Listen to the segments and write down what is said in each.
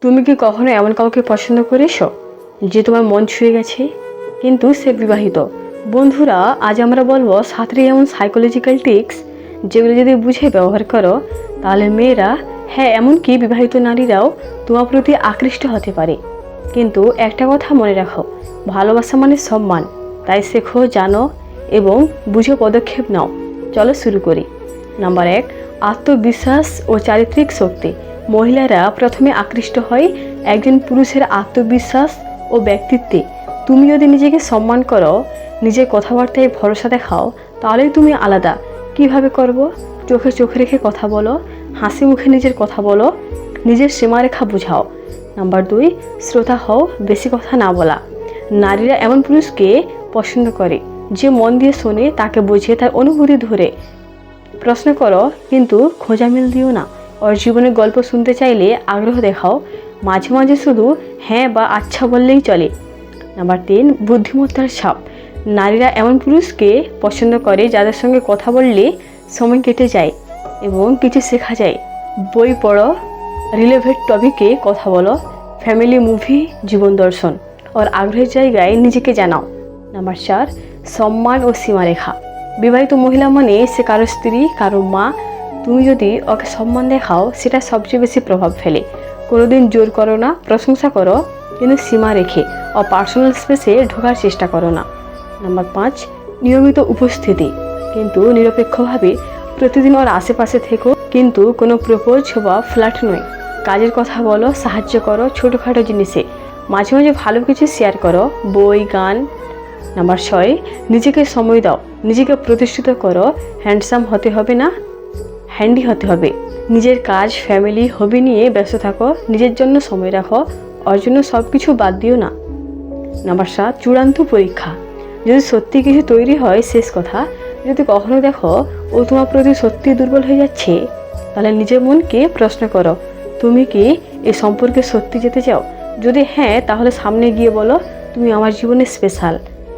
তুমি কি কখনো এমন কাউকে পছন্দ করেছো যে তোমার মন ছুঁয়ে গেছে কিন্তু সে বিবাহিত? বন্ধুরা, আজ আমরা বলবো 7টি এমন সাইকোলজিক্যাল টিক্স যেগুলো যদি বুঝে ব্যবহার করো তাহলে মেয়েরা, হ্যাঁ এমনকি বিবাহিত নারীরাও তোমার প্রতি আকৃষ্ট হতে পারে। কিন্তু একটা কথা মনে রাখো, ভালোবাসা মানে সম্মান। তাই শেখো, জানো এবং বুঝে পদক্ষেপ নাও। চলো শুরু করি। নাম্বার 1, আত্মবিশ্বাস ও চারিত্রিক শক্তি। মহিলারা প্রথমে আকৃষ্ট হয় একজন পুরুষের আত্মবিশ্বাস ও ব্যক্তিত্বে। তুমি যদি নিজেকে সম্মান করো, নিজের কথাবার্তায় ভরসা দেখাও, তাহলেই তুমি আলাদা। কিভাবে করব? চোখে চোখ রেখে কথা বলো, হাসি মুখে নিজের কথা বলো, নিজের সীমারেখা বুঝাও। নাম্বার 2, শ্রোতা হও, বেশি কথা না বলা। নারীরা এমন পুরুষকে পছন্দ করে যে মন দিয়ে শোনে, তাকে বোঝে, তার অনুভূতি ধরে। প্রশ্ন করো কিন্তু খোঁজামিল দিও না। ওর জীবনের গল্প শুনতে চাইলে আগ্রহ দেখাও, মাঝে মাঝে শুধু হ্যাঁ বা আচ্ছা বললেই চলে। নাম্বার 3, বুদ্ধিমত্তার ছাপ। নারীরা এমন পুরুষকে পছন্দ করে যাদের সঙ্গে কথা বললে সময় কেটে যায় এবং কিছু শেখা যায়। বই পড়ো, রিলেভেন্ট টপিকে কথা বলো, ফ্যামিলি, মুভি, জীবন দর্শন। ওর আগ্রহের জায়গায় নিজেকে জানাও। নাম্বার 4, সম্মান ও সীমারেখা। বিবাহিত মহিলা মানে সে কারো স্ত্রী, কারো মা। তুমি যদি ওকে সম্মান দেখাও, সেটা সবচেয়ে বেশি প্রভাব ফেলে। কোনোদিন জোর করো না, প্রশংসা করো, কিন্তু সীমা রেখে ও পার্সোনাল স্পেসে ঢোকার চেষ্টা করো না। নাম্বার 5, নিয়মিত উপস্থিতি কিন্তু নিরপেক্ষভাবে। প্রতিদিন ওর আশেপাশে থেকো, কিন্তু কোনো প্রপোজ বা ফ্ল্যাট নয়। কাজের কথা বলো, সাহায্য করো ছোটোখাটো জিনিসে। মাঝে মাঝে ভালো কিছু শেয়ার করো, বই, গান। নাম্বার 6, নিজেকে সময় দাও, নিজেকে প্রতিষ্ঠিত করো। হ্যান্ডসাম হতে হবে না, হ্যান্ডি হতে হবে। নিজের কাজ, ফ্যামিলি, হবি নিয়ে ব্যস্ত থাকো, নিজের জন্য সময় রাখো, ওর জন্য সব কিছু বাদ দিও না। নাম্বার 7, চূড়ান্ত পরীক্ষা। যদি সত্যি কিছু তৈরি হয়, শেষ কথা, যদি কখনো দেখো ও তোমার প্রতি সত্যি দুর্বল হয়ে যাচ্ছে, তাহলে নিজের মনকে প্রশ্ন করো, তুমি কি এই সম্পর্কে সত্যি যেতে চাও? যদি হ্যাঁ, তাহলে সামনে গিয়ে বলো, তুমি আমার জীবনে স্পেশাল,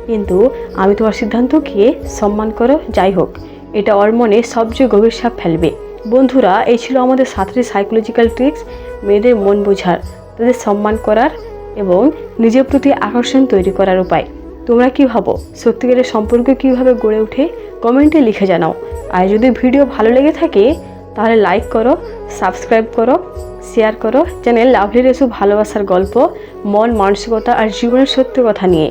কিন্তু আমি তোমার সিদ্ধান্তকে সম্মান করো। যাই হোক, এটা ওর মনে সবচেয়ে গভীর ছাপ ফেলবে। বন্ধুরা, এই ছিল আমাদের 7টি সাইকোলজিক্যাল ট্রিক্স মেয়েদের মন বোঝার, তাদের সম্মান করার এবং নিজের প্রতি আকর্ষণ তৈরি করার উপায়। তোমরা কি ভাবো, সত্যিকারের সম্পর্ক কীভাবে গড়ে ওঠে? কমেন্টে লিখে জানাও। আর যদি ভিডিও ভালো লেগে থাকে তাহলে লাইক করো, সাবস্ক্রাইব করো, শেয়ার করো। চ্যানেল লাভলি রেসু ভালোবাসার গল্প, মন, মানসিকতা আর জীবনের সত্য কথা নিয়ে।